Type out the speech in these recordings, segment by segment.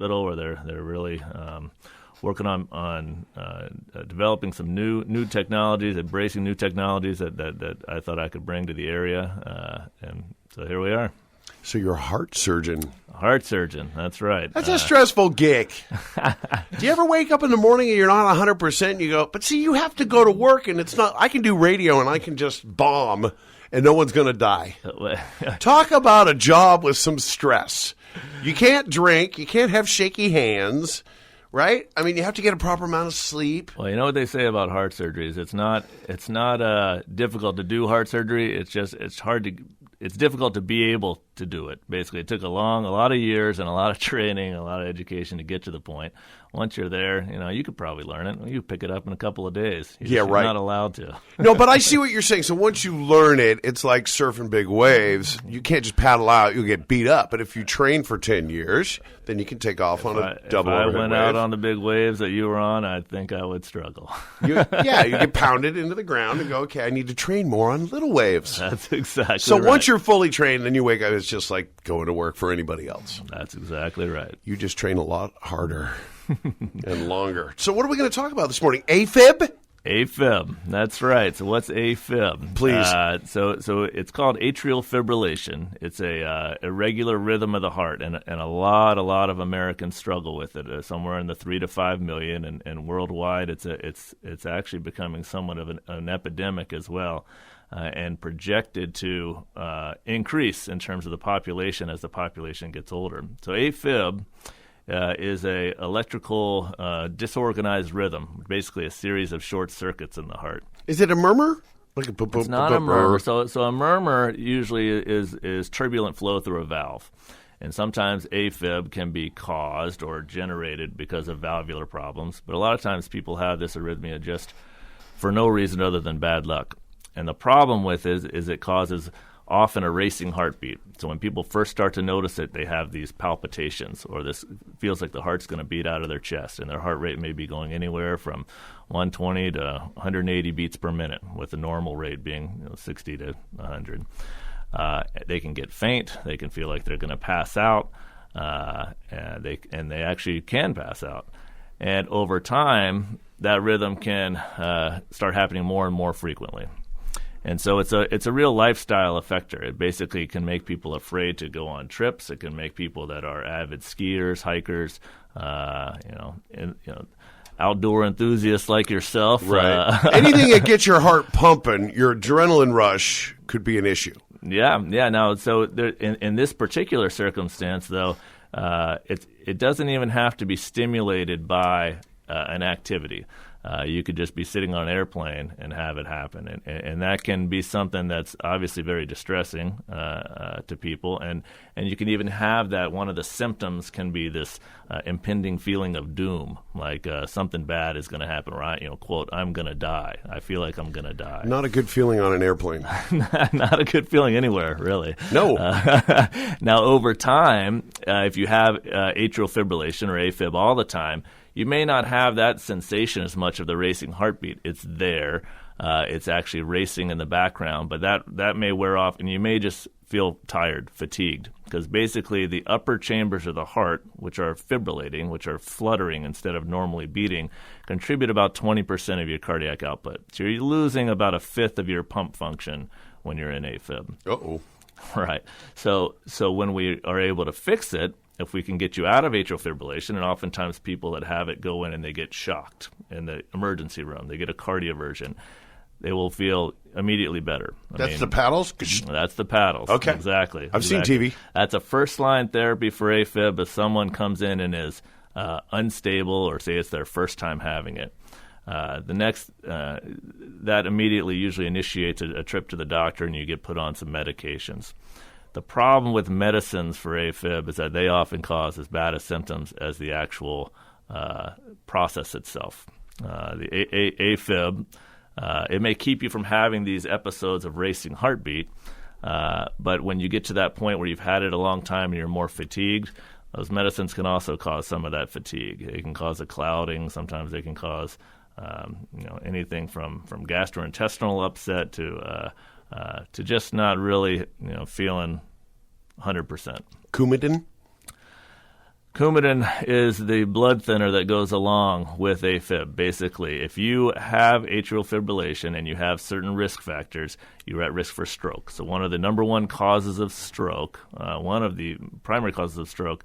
hospital where they're really working on developing some new technologies, embracing new technologies that I thought I could bring to the area, and so here we are. So you're a heart surgeon. Heart surgeon, that's right. That's a stressful gig. Do you ever wake up in the morning and you're not 100% and you go, but see, you have to go to work and it's not, I can do radio and I can just bomb and no one's going to die. Talk about a job with some stress. You can't drink. You can't have shaky hands, right? I mean, you have to get a proper amount of sleep. Well, you know what they say about heart surgeries. It's not difficult to do heart surgery. It's difficult to be able to do it. Basically, it took a lot of years and a lot of training, a lot of education to get to the point. Once you're there, you could probably learn it. You pick it up in a couple of days. You're not allowed to. No, but I see what you're saying. So once you learn it, it's like surfing big waves. You can't just paddle out. You'll get beat up. But if you train for 10 years, then you can take off on a double overhead wave. If I went out on the big waves that you were on, I think I would struggle. You get pounded into the ground and go, okay, I need to train more on little waves. That's exactly right. So once you're fully trained, then you wake up, it's just like going to work for anybody else. That's exactly right. You just train a lot harder and longer. So what are we going to talk about this morning? Afib? Afib, that's right. So what's Afib? Please. So it's called atrial fibrillation. It's a irregular rhythm of the heart, and a lot of Americans struggle with it. Somewhere in the 3 to 5 million, and worldwide, it's actually becoming somewhat of an epidemic as well, and projected to increase in terms of the population as the population gets older. So Afib is a electrical disorganized rhythm, basically a series of short circuits in the heart. Is it a murmur? It's not a murmur. So a murmur usually is turbulent flow through a valve. And sometimes AFib can be caused or generated because of valvular problems. But a lot of times people have this arrhythmia just for no reason other than bad luck. And the problem with it is it causes often a racing heartbeat. So when people first start to notice it, they have these palpitations, or this feels like the heart's going to beat out of their chest, and their heart rate may be going anywhere from 120 to 180 beats per minute, with the normal rate being 60 to 100. They can get faint. They can feel like they're going to pass out, and they actually can pass out. And over time, that rhythm can start happening more and more frequently. And so it's a real lifestyle affector. It basically can make people afraid to go on trips. It can make people that are avid skiers, hikers, outdoor enthusiasts like yourself. Right. Anything that gets your heart pumping, your adrenaline rush could be an issue. Yeah. Now, so in this particular circumstance, though, it doesn't even have to be stimulated by an activity. You could just be sitting on an airplane and have it happen. And that can be something that's obviously very distressing to people. And you can even have that. One of the symptoms can be this impending feeling of doom, like something bad is going to happen, right? Quote, I'm going to die. I feel like I'm going to die. Not a good feeling on an airplane. Not a good feeling anywhere, really. No. Now, over time, if you have atrial fibrillation or AFib all the time, you may not have that sensation as much of the racing heartbeat. It's there. It's actually racing in the background, but that may wear off, and you may just feel tired, fatigued, because basically the upper chambers of the heart, which are fibrillating, which are fluttering instead of normally beating, contribute about 20% of your cardiac output. So you're losing about a fifth of your pump function when you're in AFib. Uh-oh. Right. So when we are able to fix it, if we can get you out of atrial fibrillation, and oftentimes people that have it go in and they get shocked in the emergency room, they get a cardioversion, they will feel immediately better. That's the paddles? That's the paddles. Okay. Exactly. I've seen TV. That's a first-line therapy for AFib if someone comes in and is unstable, or say it's their first time having it. That immediately usually initiates a trip to the doctor, and you get put on some medications. The problem with medicines for AFib is that they often cause as bad as symptoms as the actual process itself. The AFib, it may keep you from having these episodes of racing heartbeat, but when you get to that point where you've had it a long time and you're more fatigued, those medicines can also cause some of that fatigue. It can cause a clouding. Sometimes they can cause anything from gastrointestinal upset to just not really, feeling 100%. Coumadin? Coumadin is the blood thinner that goes along with AFib. Basically, if you have atrial fibrillation and you have certain risk factors, you're at risk for stroke. So one of the number one causes of stroke, one of the primary causes of stroke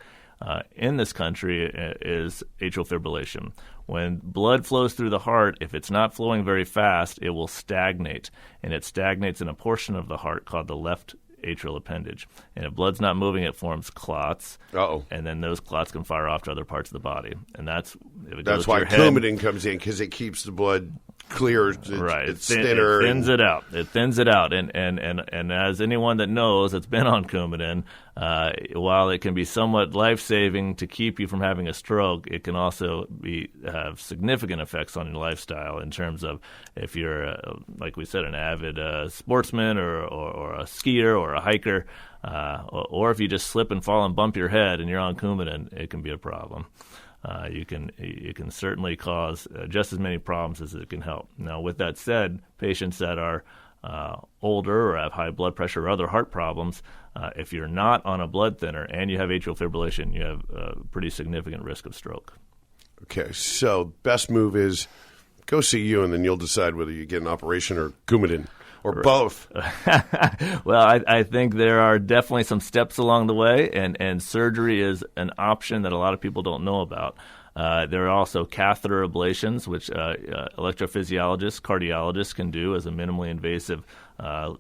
in this country is atrial fibrillation. When blood flows through the heart, if it's not flowing very fast, it will stagnate. And it stagnates in a portion of the heart called the left atrial appendage. And if blood's not moving, it forms clots. Uh-oh. And then those clots can fire off to other parts of the body. And that's why Coumadin comes in, because it keeps the blood clear. It's thinner. It thins it out. It thins it out. And as anyone that knows that's been on Coumadin, while it can be somewhat life-saving to keep you from having a stroke, it can also have significant effects on your lifestyle in terms of if you're, like we said, an avid sportsman or a skier or a hiker, or if you just slip and fall and bump your head and you're on Coumadin, it can be a problem. You can certainly cause just as many problems as it can help. Now, with that said, patients that are older or have high blood pressure or other heart problems, if you're not on a blood thinner and you have atrial fibrillation, you have a pretty significant risk of stroke. Okay, so best move is go see you, and then you'll decide whether you get an operation or Coumadin. Or both. Well, I think there are definitely some steps along the way, and surgery is an option that a lot of people don't know about. There are also catheter ablations, which electrophysiologists, cardiologists can do as a minimally invasive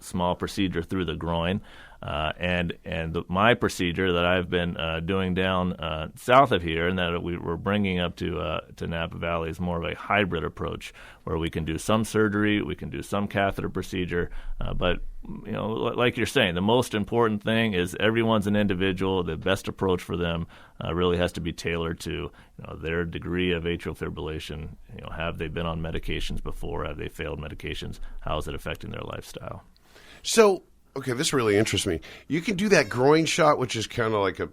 small procedure through the groin. My procedure that I've been doing down south of here, and that we're bringing up to Napa Valley, is more of a hybrid approach, where we can do some surgery, we can do some catheter procedure, but like you're saying, the most important thing is everyone's an individual. The best approach for them really has to be tailored to their degree of atrial fibrillation. Have they been on medications before? Have they failed medications? How is it affecting their lifestyle? So. Okay, this really interests me. You can do that groin shot, which is kind of like a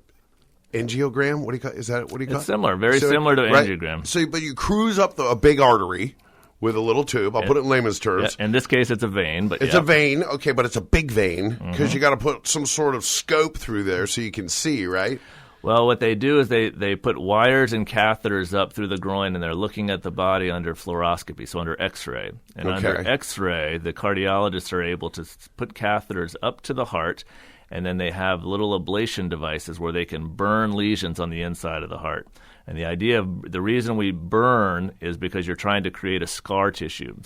angiogram. What do you call it? Is that what do you call it? It's similar, very similar to angiogram. So, but you cruise up a big artery with a little tube. I'll put it in layman's terms. Yeah, in this case, it's a vein. But it's a vein, okay, but it's a big vein because you got to put some sort of scope through there so you can see, right? Well, what they do is they put wires and catheters up through the groin, and they're looking at the body under fluoroscopy, so under X-ray. And under X-ray, the cardiologists are able to put catheters up to the heart, and then they have little ablation devices where they can burn lesions on the inside of the heart. And the reason we burn is because you're trying to create a scar tissue.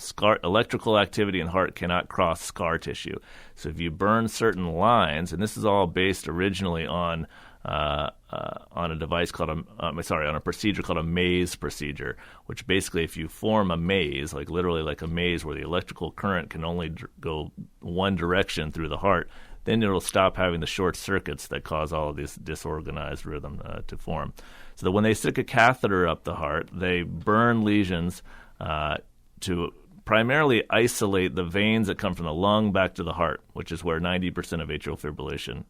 Electrical activity in heart cannot cross scar tissue. So if you burn certain lines, and this is all based originally on a device called on a procedure called a maze procedure, which basically, if you form a maze, like literally like a maze where the electrical current can only go one direction through the heart, then it'll stop having the short circuits that cause all of this disorganized rhythm to form. So that when they stick a catheter up the heart, they burn lesions to primarily isolate the veins that come from the lung back to the heart, which is where 90% of atrial fibrillation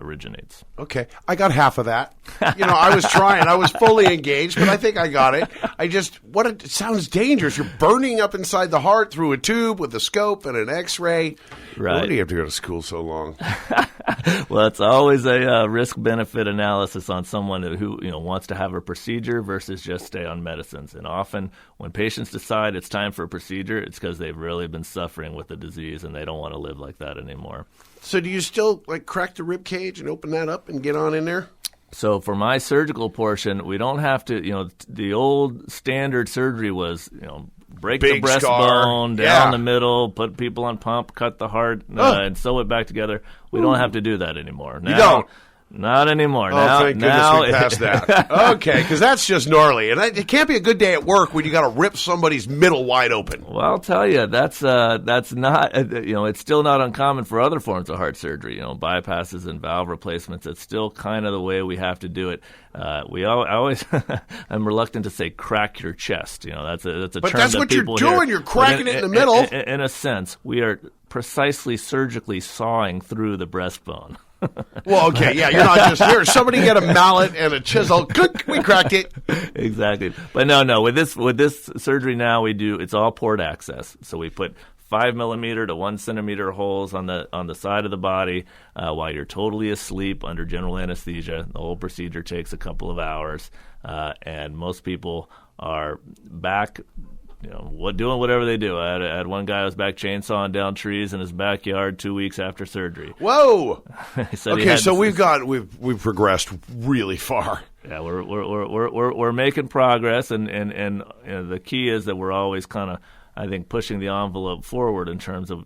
originates. Okay. I got half of that. I was trying. I was fully engaged, but I think I got it. It sounds dangerous. You're burning up inside the heart through a tube with a scope and an X-ray. Right. Why do you have to go to school so long? Well, it's always a risk-benefit analysis on someone who wants to have a procedure versus just stay on medicines. And often when patients decide it's time for a procedure, it's because they've really been suffering with the disease and they don't want to live like that anymore. So do you still crack the rib cage and open that up and get on in there? So for my surgical portion, we don't have to, the old standard surgery was, break the breastbone down the middle, put people on pump, cut the heart, and sew it back together. We don't have to do that anymore. Now, you don't? Not anymore. Oh, thank goodness we passed that. Okay, because that's just gnarly. And it can't be a good day at work when you got to rip somebody's middle wide open. Well, I'll tell you, that's not, it's still not uncommon for other forms of heart surgery, bypasses and valve replacements. It's still kind of the way we have to do it. I'm reluctant to say crack your chest. That's a but term that's that what you're people doing. hear. You're cracking it in the middle. In a sense, we are precisely surgically sawing through the breastbone. Well, okay, yeah, you're not just here. Somebody get a mallet and a chisel. We cracked it. Exactly. But no. With this surgery now, it's all port access. So we put 5 millimeter to 1 centimeter holes on the side of the body while you're totally asleep under general anesthesia. The whole procedure takes a couple of hours, and most people are back, doing whatever they do. I had one guy who was back chainsawing down trees in his backyard 2 weeks after surgery. Whoa! Okay, so we've progressed really far. Yeah, we're making progress, and the key is that we're always kind of, I think, pushing the envelope forward in terms of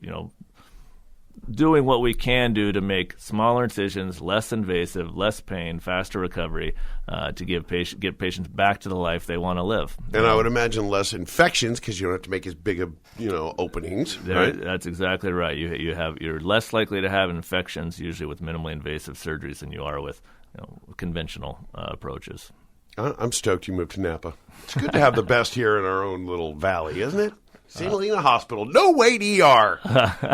doing what we can do to make smaller incisions, less invasive, less pain, faster recovery, to get patients back to the life they want to live. And I would imagine less infections because you don't have to make as big of openings. Right? That's exactly right. You're less likely to have infections usually with minimally invasive surgeries than you are with conventional approaches. I'm stoked you moved to Napa. It's good to have the best here in our own little valley, isn't it? St. Helena Hospital, no wait ER.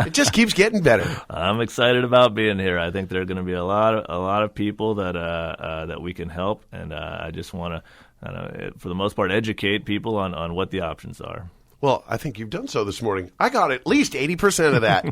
It just keeps getting better. I'm excited about being here. I think there are going to be a lot of people that we can help, and I just want to, for the most part, educate people on what the options are. Well, I think you've done so this morning. I got at least 80% of that.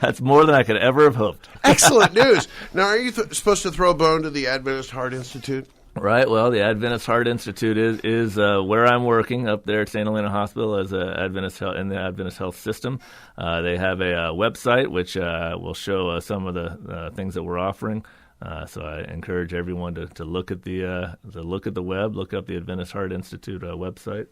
That's more than I could ever have hoped. Excellent news. Now, are you supposed to throw a bone to the Adventist Heart Institute? Right. Well, the Adventist Heart Institute is where I'm working up there at St. Helena Hospital as Adventist in the Adventist Health System. They have a website which will show some of the things that we're offering. So I encourage everyone to look at the web, look up the Adventist Heart Institute website.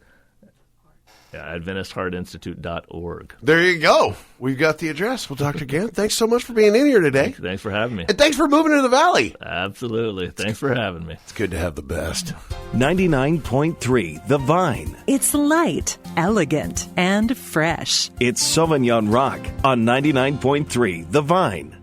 Yeah, AdventistHeartInstitute.org. There you go. We've got the address. Well, Dr. Gant, thanks so much for being in here today. Thanks for having me. And thanks for moving to the Valley. Absolutely. Thanks for having me. It's good to have the best. 99.3 The Vine. It's light, elegant, and fresh. It's Sauvignon Rock on 99.3 The Vine.